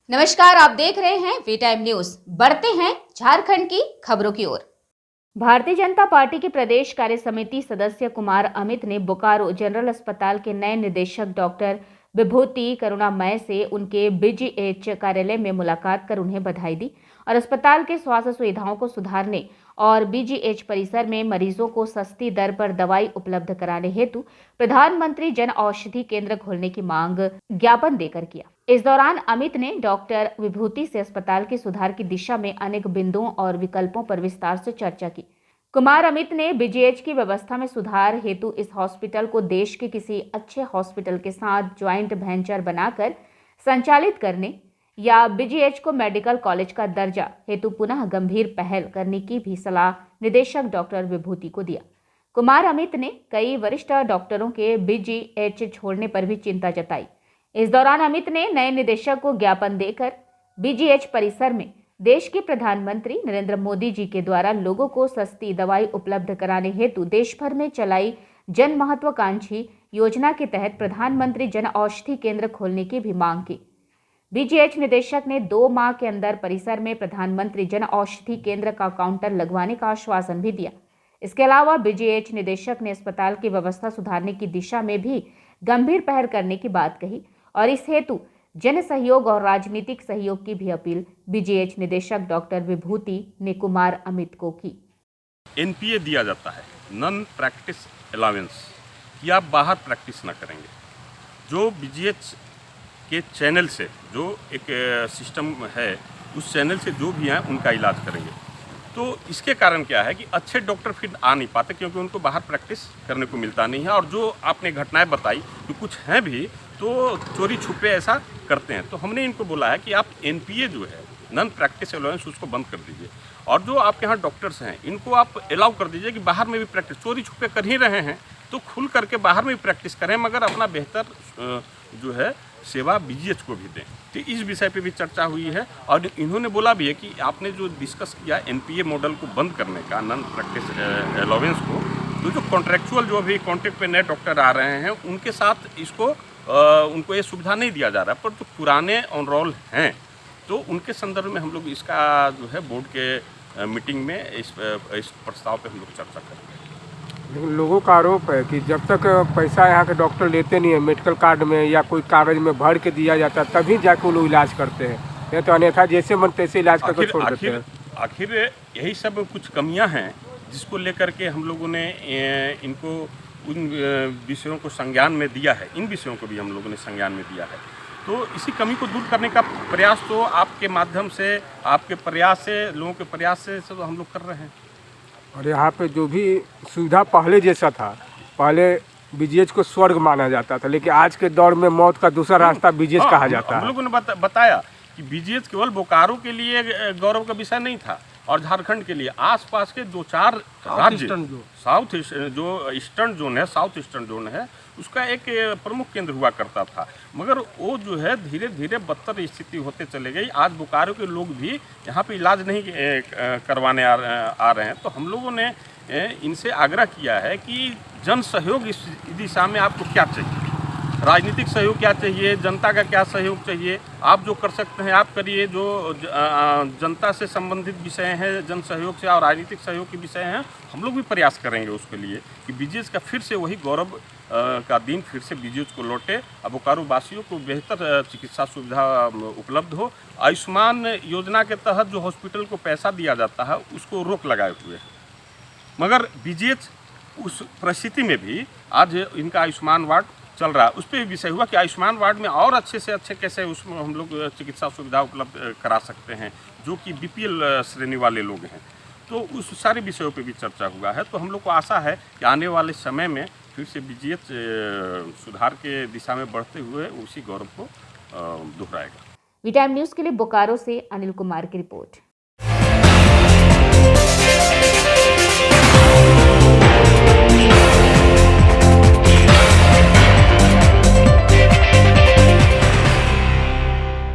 नमस्कार, आप देख रहे हैं वी टाइम न्यूज। बढ़ते हैं झारखंड की खबरों की ओर। भारतीय जनता पार्टी के प्रदेश कार्य समिति सदस्य कुमार अमित ने बोकारो जनरल अस्पताल के नए निदेशक डॉक्टर विभूति करुणामय से उनके बीजीएच कार्यालय में मुलाकात कर उन्हें बधाई दी और अस्पताल के स्वास्थ्य सुविधाओं को सुधारने और बीजीएच परिसर में मरीजों को सस्ती दर पर दवाई उपलब्ध कराने हेतु प्रधानमंत्री जन औषधि केंद्र खोलने की मांग ज्ञापन देकर किया। इस दौरान अमित ने डॉक्टर विभूति से अस्पताल के सुधार की दिशा में अनेक बिंदुओं और विकल्पों पर विस्तार से चर्चा की। कुमार अमित ने बीजीएच की व्यवस्था में सुधार हेतु इस हॉस्पिटल को देश के किसी अच्छे हॉस्पिटल के साथ ज्वाइंट वेंचर बनाकर संचालित करने या बीजीएच को मेडिकल कॉलेज का दर्जा हेतु पुनः गंभीर पहल करने की भी सलाह निदेशक डॉक्टर विभूति को दिया। कुमार अमित ने कई वरिष्ठ डॉक्टरों के बीजीएच छोड़ने पर भी चिंता जताई। इस दौरान अमित ने नए निदेशक को ज्ञापन देकर बीजीएच परिसर में देश के प्रधानमंत्री नरेंद्र मोदी जी के द्वारा लोगों को सस्ती दवाई उपलब्ध कराने हेतु देश भर में चलाई जन महत्वाकांक्षी योजना के तहत प्रधानमंत्री जन औषधि केंद्र खोलने की भी मांग की। बीजीएच निदेशक ने 2 माह के अंदर परिसर में प्रधानमंत्री जन औषधि केंद्र का काउंटर लगवाने का आश्वासन भी दिया। इसके अलावा बीजीएच निदेशक ने अस्पताल की व्यवस्था सुधारने की दिशा में भी गंभीर पहल करने की बात कही और इस हेतु जन सहयोग और राजनीतिक सहयोग की भी अपील बीजीएच निदेशक डॉक्टर विभूति ने कुमार अमित को की। एनपीए दिया जाता है, नॉन प्रैक्टिस अलाउंस, कि आप बाहर प्रैक्टिस ना करेंगे। जो बीजीएच के चैनल से जो एक सिस्टम है, उस चैनल से जो भी हैं उनका इलाज करेंगे। तो इसके कारण क्या है कि अच्छे डॉक्टर फिर आ नहीं पाते, क्योंकि उनको बाहर प्रैक्टिस करने को मिलता नहीं है। और जो आपने घटनाएं बताई कि कुछ हैं भी तो चोरी छुपे ऐसा करते हैं, तो हमने इनको बोला है कि आप एनपीए जो है, नॉन प्रैक्टिस अलाउंस, उसको बंद कर दीजिए। और जो आपके यहाँ डॉक्टर्स हैं इनको आप अलाउ कर दीजिए कि बाहर में भी प्रैक्टिस, चोरी छुपे कर ही रहे हैं तो खुल करके बाहर में भी प्रैक्टिस करें, मगर अपना बेहतर जो है सेवा बीजीएच को भी दें। तो इस विषय पे भी चर्चा हुई है और इन्होंने बोला भी है कि आपने जो डिस्कस किया एनपीए मॉडल को बंद करने का, नॉन प्रैक्टिस अलाउंस को, तो जो कॉन्ट्रेक्चुअल जो अभी कॉन्ट्रैक्ट पे नए डॉक्टर आ रहे हैं उनके साथ इसको उनको ये सुविधा नहीं दिया जा रहा, पर जो पुराने ऑन रोल हैं तो उनके संदर्भ में हम लोग इसका जो है बोर्ड के मीटिंग में इस प्रस्ताव पे हम लोग चर्चा करेंगे। लेकिन लोगों का आरोप है कि जब तक पैसा यहाँ के डॉक्टर लेते नहीं है, मेडिकल कार्ड में या कोई कागज़ में भर के दिया जाता है तभी जाके वो लोग इलाज करते हैं, नहीं तो अन्यथा जैसे मन तैसे इलाज करके छोड़ देते हैं। आखिर यही सब कुछ कमियां हैं जिसको लेकर के हम लोगों ने इनको उन विषयों को संज्ञान में दिया है, इन विषयों को भी हम लोगों ने संज्ञान में दिया है। तो इसी कमी को दूर करने का प्रयास तो आपके माध्यम से, आपके प्रयास से, लोगों के प्रयास से तो हम लोग कर रहे हैं। और यहाँ पे जो भी सुविधा पहले जैसा था, पहले बीजीएच को स्वर्ग माना जाता था, लेकिन आज के दौर में मौत का दूसरा रास्ता बीजीएच कहा जाता है। हम लोगों ने बताया कि बीजीएच केवल बोकारो के लिए गौरव का विषय नहीं था और झारखंड के लिए, आसपास के 2-4 राज्य, साउथ ईस्टर्न जोन है, साउथ ईस्टर्न जोन है, उसका एक प्रमुख केंद्र हुआ करता था। मगर वो जो है धीरे धीरे बदतर स्थिति होते चले गई। आज बोकारो के लोग भी यहाँ पे इलाज नहीं करवाने आ रहे हैं। तो हम लोगों ने इनसे आग्रह किया है कि जन सहयोग इस दिशा में आपको क्या चाहिए, राजनीतिक सहयोग क्या चाहिए, जनता का क्या सहयोग चाहिए, आप जो कर सकते हैं आप करिए। जो जनता से संबंधित विषय हैं, जन सहयोग से और राजनीतिक सहयोग के विषय हैं, हम लोग भी प्रयास करेंगे उसके लिए कि बीजीएच का फिर से वही गौरव का दिन फिर से बीजीएच को लौटे, अब बोकारो वासियों को बेहतर चिकित्सा सुविधा उपलब्ध हो। आयुष्मान योजना के तहत जो हॉस्पिटल को पैसा दिया जाता है उसको रोक लगाए हुए है, मगर बीजीएच उस परिस्थिति में भी आज इनका आयुष्मान वार्ड चल रहा है। उस पर विषय हुआ कि आयुष्मान वार्ड में और अच्छे से अच्छे कैसे उसमें हम लोग चिकित्सा सुविधा उपलब्ध करा सकते हैं, जो कि बीपीएल श्रेणी वाले लोग हैं। तो उस सारे विषयों पे भी चर्चा हुआ है। तो हम लोग को आशा है कि आने वाले समय में फिर से बीजीएच सुधार के दिशा में बढ़ते हुए उसी गौरव को दोहराएगा। वी टाइम न्यूज के लिए बोकारो से अनिल कुमार की रिपोर्ट।